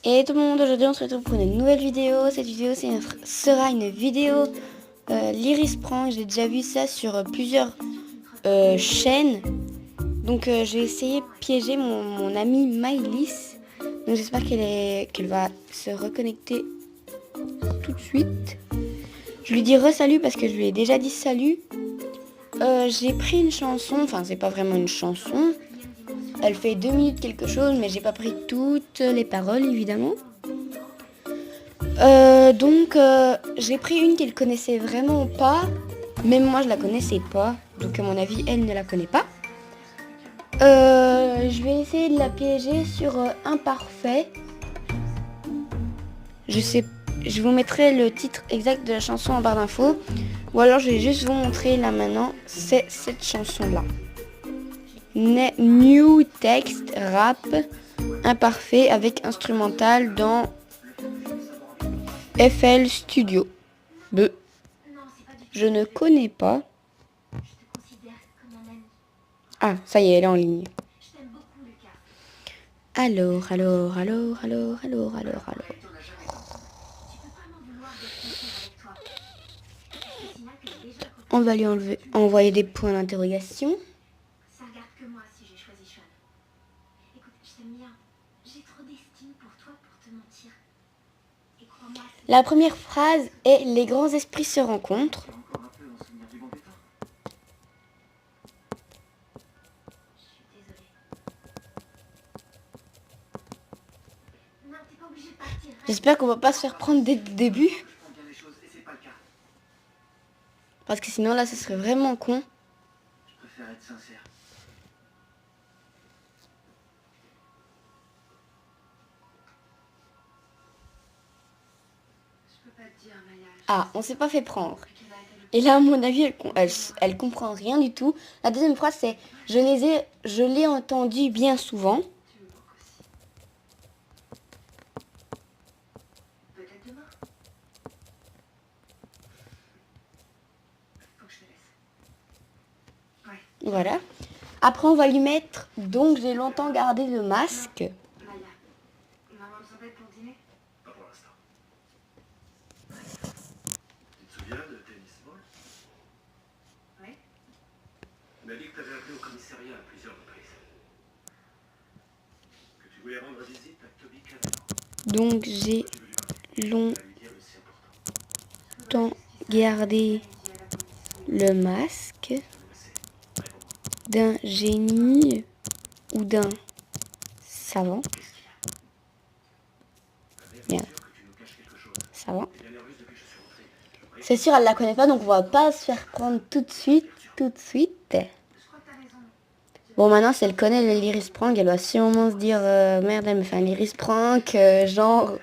Et tout le monde, aujourd'hui on se retrouve pour une nouvelle vidéo. Cette vidéo sera une vidéo l'Iris Prank. J'ai déjà vu ça sur plusieurs chaînes. Donc je vais essayer de piéger mon amie Maëlys. Donc j'espère qu'elle va se reconnecter tout de suite. Je lui dis re-salut parce que je lui ai déjà dit salut. J'ai pris une chanson, enfin c'est pas vraiment une chanson. Elle fait 2 minutes quelque chose, mais j'ai pas pris toutes les paroles évidemment. Donc j'ai pris une qu'elle connaissait vraiment pas. Même moi je la connaissais pas. Donc à mon avis elle ne la connaît pas. Je vais essayer de la piéger sur Imparfait. Je vous mettrai le titre exact de la chanson en barre d'infos. Ou alors je vais juste vous montrer là maintenant. C'est cette chanson là. New Text Rap Imparfait avec instrumental dans FL Studio. Je ne connais pas. Ah, ça y est, elle est en ligne. Alors. On va lui envoyer des points d'interrogation. Ça regarde que moi si j'ai choisi Sean. Écoute, je t'aime bien. J'ai trop d'estime pour toi pour te mentir. Et crois-moi. La première phrase est les grands esprits se rencontrent. J'espère qu'on va pas se faire prendre dès le début. Parce que sinon là, ce serait vraiment con. Je préfère être sincère. Ah, on s'est pas fait prendre. Et là, à mon avis, elle comprend rien du tout. La deuxième phrase, c'est je l'ai entendu bien souvent. Peut-être demain. Faut que je te laisse. Ouais. Voilà. Après, on va lui mettre donc j'ai longtemps gardé le masque. Maman nous embête pour dîner ? Pas pour l'instant. Tu te souviens de Tennis Ball ? Oui. Tu m'as dit que tu avais appelé au commissariat à plusieurs reprises. Que tu voulais rendre visite à Toby Cavanaugh. Donc j'ai longtemps gardé le masque d'un génie ou d'un savant. Bien. Savant. C'est sûr, elle la connaît pas, donc on va pas se faire prendre tout de suite. Bon, maintenant, si elle connaît l'Iris Prank, elle va sûrement se dire merde, elle me fait un Iris Prank, genre.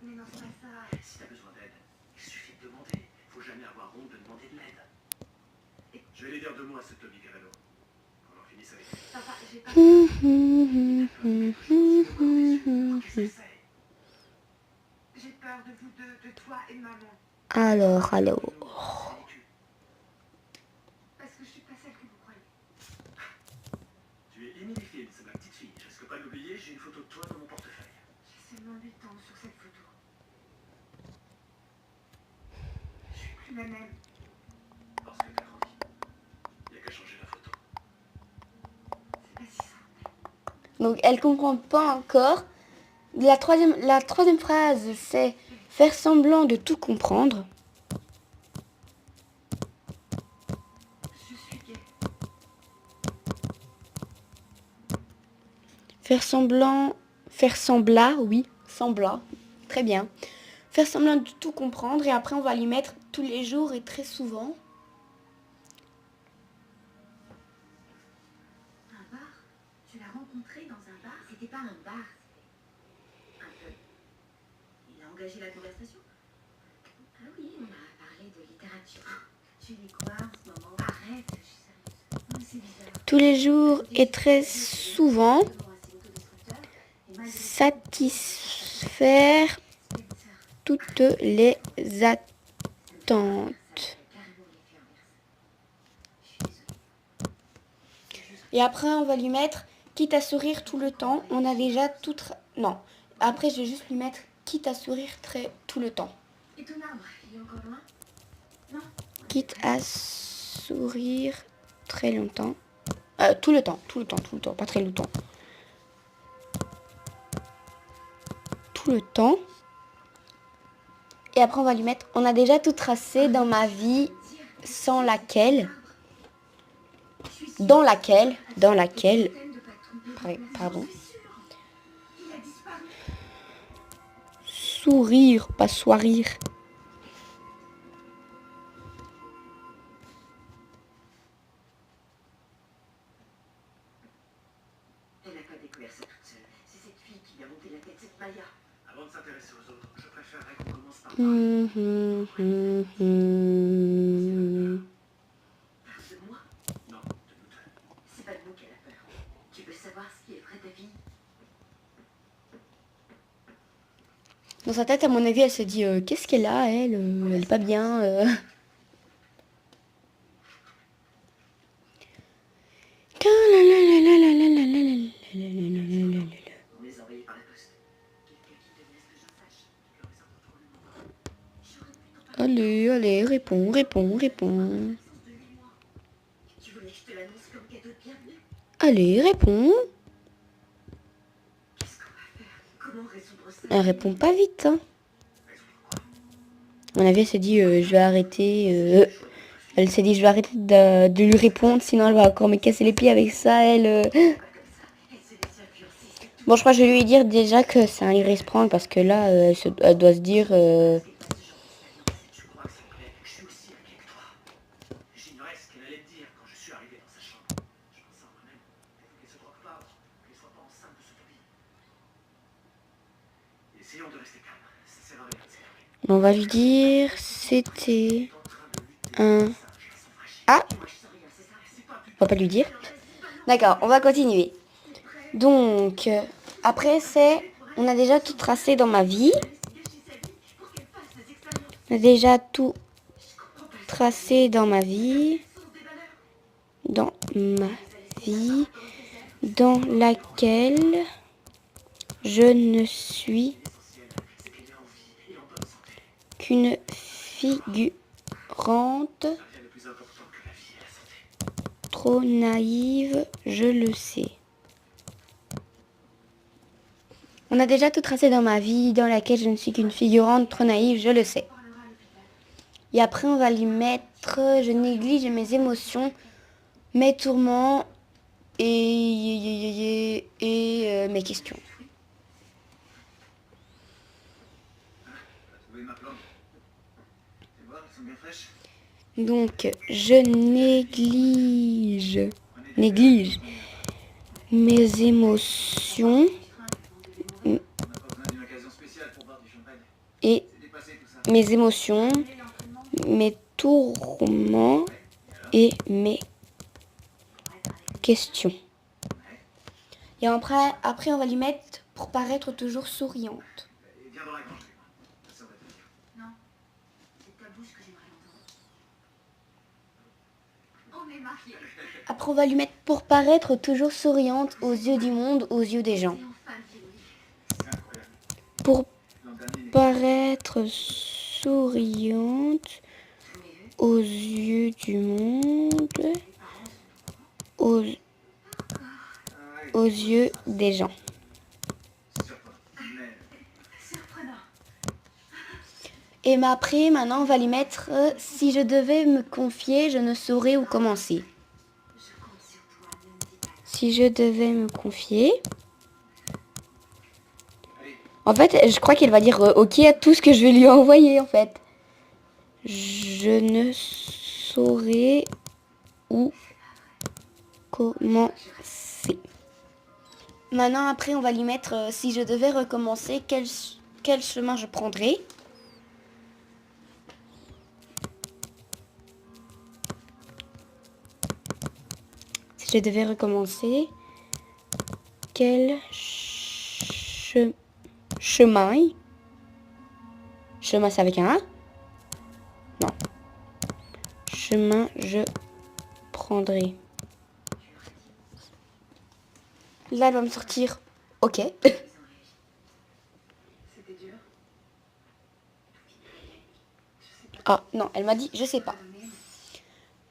Mais non, c'est pas ça. Si t'as besoin d'aide, il suffit de demander. Faut jamais avoir honte de demander de l'aide. Je vais les dire 2 mots à ce Toby Cavanaugh. On en finisse avec lui. Papa, j'ai pas. J'ai peur de vous deux, de toi et maman. Alors. Parce que je suis pas celle que vous croyez. Tu es Emily Fields, ma petite fille. Je risque pas de l'oublier, j'ai une photo de toi dans mon portefeuille. J'ai seulement 8 ans sur cette photo. Je suis plus la même. Parce que t'as grandi. Il n'y a qu'à changer la photo. C'est pas si simple. Donc elle comprend pas encore. La troisième phrase, c'est faire semblant de tout comprendre. Je suis gay. Faire semblant, oui, semblant, très bien. Faire semblant de tout comprendre et après on va lui mettre tous les jours et très souvent. Un bar ? Tu l'as rencontré dans un bar ? C'était pas un bar, c'était un peu. Il a engagé la conversation ? Ah oui, on a parlé de littérature. Tu lis quoi en ce moment ? Arrête, je suis sérieuse. Non, c'est bizarre. Tous les jours et très souvent. Satisfaire toutes les attentes. Et après, on va lui mettre, quitte à sourire tout le temps, on a déjà tout... Non. Après, je vais juste lui mettre quitte à sourire tout le temps. Et ton arbre, il est encore loin? Non. Quitte à sourire très longtemps. Tout le temps, pas très longtemps. Tout le temps. Et après, on va lui mettre... On a déjà tout tracé dans ma vie sans laquelle... Dans laquelle... Pardon. Sourire, pas soirire. Elle n'a pas découvert ça toute seule. C'est cette fille qui lui a monté la tête, cette Maya. Avant de s'intéresser aux autres, je préférerais qu'on commence par Parle de moi. Non, de nous deux. C'est pas de nous qu'elle a peur. Tu veux savoir ce qui est vrai de ta vie? Dans sa tête, à mon avis, elle se dit qu'est-ce qu'elle a, elle est pas bien. On les a envoyés par la poste. Quelqu'un qui tenait à ce que je sache. Leur ça pour toi le moment. Allez, réponds. L'absence de 8 mois. Tu voulais que je te l'annonce comme cadeau de bienvenue? Allez, réponds. Qu'est-ce qu'on va faire? Comment résoudre ça? Elle répond pas vite. Hein. À mon avis, elle s'est dit je vais arrêter. Elle s'est dit je vais arrêter de lui répondre, sinon elle va encore me casser les pieds avec ça. Elle. Pas comme ça. Elle se laisse influencer, c'est tout. Bon, je crois que je vais lui dire déjà que c'est un iris prendre parce que là, elle doit se dire. C'est pas ce genre d'expérience. Je crois que ça me plaît que je suis aussi inquiet que toi. J'ignorais ce qu'elle allait me dire quand je suis arrivé dans sa chambre. Je pensais en moi-même. Il faut qu'elle se drogue pas, qu'elle soit pas enceinte de ce topi. Essayons de rester calme. Ça sert à rien de s'énerver. On va lui dire c'était un. Ah, Moi, je sais rien, c'est ça? C'est pas du on va pas lui dire. D'accord, on va continuer. Donc, après, on a déjà tout tracé dans ma vie. On a déjà tout tracé dans ma vie. Dans ma vie. Dans laquelle je ne suis qu'une figurante rien de plus important que la vie et la santé. trop naïve, je le sais. On a déjà tout tracé dans ma vie, dans laquelle je ne suis qu'une figurante trop naïve, je le sais. Et après, on va lui mettre je néglige mes émotions, mes tourments et mes questions. T'as trouvé ma plante? Tu vois, elles sont bien fraîches. Donc, je néglige mes émotions On n'a pas besoin d'une occasion spéciale pour boire du champagne. et C'est dépassé tout ça. mes émotions, mes tourments et mes questions. Et après, on va lui mettre pour paraître toujours souriante. Et viens dans la grange avec moi. Ça va te dire. Non. C'est ta bouche que j'aimerais entendre. On est mariés. Après, on va lui mettre pour paraître toujours souriante aux yeux du monde, aux yeux des gens. Et enfin, le oui. C'est incroyable. Pour L'an dernier, paraître souriante aux yeux du monde, aux yeux des gens. c'est surprenant. Mais Surprenant. Et après, maintenant, on va lui mettre si je devais me confier, je ne saurais où commencer. Je compte sur toi, ne me dis pas. Si je devais me confier. allez, En fait, je crois qu'elle va dire ok à tout ce que je vais lui envoyer, en fait. Je ne saurais où commencer. Maintenant, après, on va lui mettre si je devais recommencer, quel chemin je prendrais. Si je devais recommencer, quel chemin. Chemin, c'est avec un A? Non. Chemin, je prendrai. Là, elle va me sortir. Ok. Ah non, elle m'a dit je sais pas.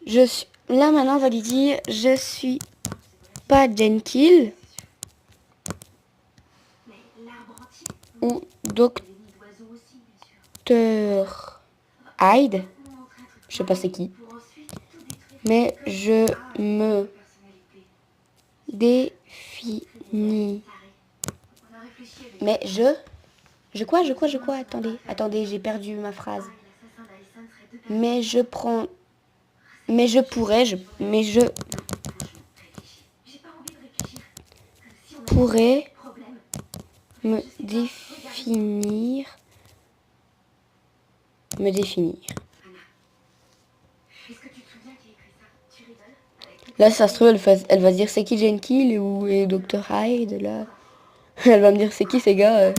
Je suis là maintenant on va lui dire je suis pas Jenkins Mais l'arbre entier, ou les nids d'oiseaux aussi, bien sûr. Docteur Hyde. Ou montrer un truc Je sais pas c'est qui. pour ensuite tout détruire. Mais je me Personnalité. définis. On a réfléchi avec Mais je quoi? Attendez, j'ai perdu ma phrase. l'assassin d'Alison serait deux Mais je prends, mais je pourrais, mais je réfléchis. J'ai pas envie de réfléchir. Si on a pourrais des problèmes. me définir. Est-ce que tu te souviens qui a écrit ça? Tu rigoles? Avec Là, ça se trouve, elle va se dire c'est qui Jenkins ou Dr. Hyde, là. Elle va me dire c'est qui ces gars.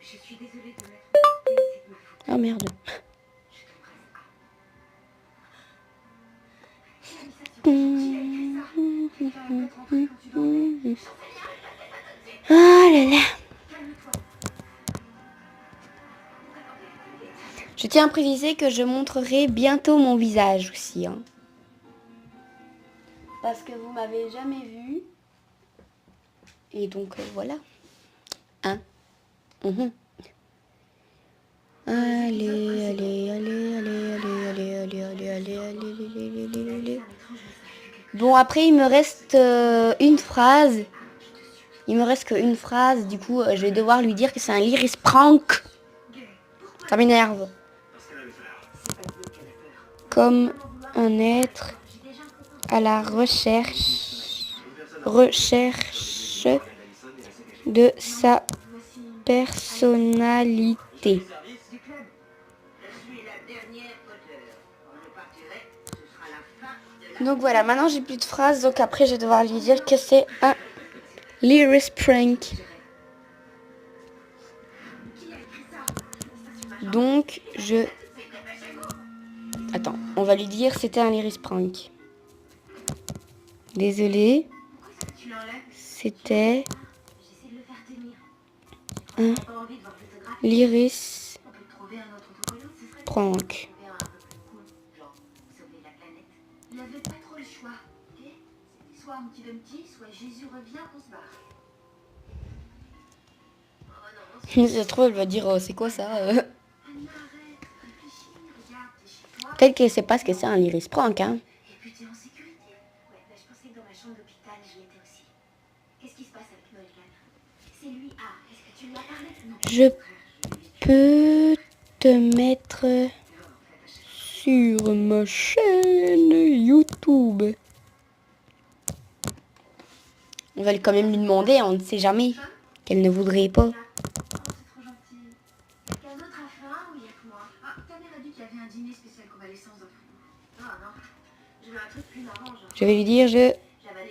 Je suis désolée de m'être trompée, c'est de ma faute. Ah merde. Je t'embrasse. Qui a mis ça sur le chantier? Qui a écrit ça? Quelqu'un est peut-être rentré quand tu dormais. Ah là là. Calme-toi. Je tiens à préciser que je montrerai bientôt mon visage aussi. Hein. Parce que vous m'avez jamais vu. Et donc voilà. Hein. Mhm. Allez. Bon, après, il me reste une phrase. Il me reste qu'une phrase. Du coup, je vais devoir lui dire que c'est un Lyris prank. Ça m'énerve. Comme un être à la recherche de sa personnalité. Donc voilà, maintenant j'ai plus de phrases, donc après je vais devoir lui dire que c'est un Lyris prank. Donc Attends, on va lui dire c'était un Lyris prank. Désolé. C'était un Lyris prank. Il avait pas trop le choix, ok? C'était soit Humpty Dumpty, soit Jésus revient, on se barre. Oh non, Ça se trouve, elle va dire c'est quoi ça Anna, arrête, réfléchis, regarde, t'es chez toi. Peut-être qu'elle sait pas ce que c'est un Lyris prank, hein. Et puis t'es en sécurité. Ouais, bah, je pensais que dans ma chambre d'hôpital, j'y étais aussi. Qu'est-ce qui se passe avec Morgan? C'est lui. Ah, est-ce que tu lui as parlé? Non. Je peux te mettre sur ma chaîne YouTube. On va quand même lui demander, on ne sait jamais qu'elle ne voudrait pas. Oh, c'est trop gentil. Quelqu'un d'autre a faim ou il y a que moi? Ah, ta mère a dit qu'il y avait un dîner spécial convalescence dans le frigo. Ah non, je veux un truc plus marrant, genre. Je vais lui dire J'avais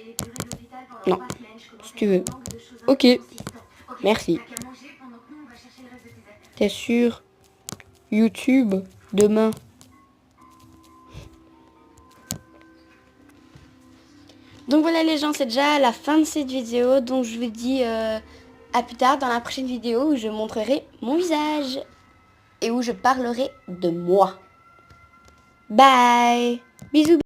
les purées de l'hôpital pendant Non, 3 semaines. Je commence si tu à veux. avoir un manque de choses un Ok. peu consistantes. Ok, Merci. t'as qu'à manger pendant que nous, on va chercher le reste de tes affaires. T'es sur YouTube demain. Donc voilà les gens, c'est déjà la fin de cette vidéo. Donc je vous dis à plus tard dans la prochaine vidéo où je montrerai mon visage. Et où je parlerai de moi. Bye. Bisous.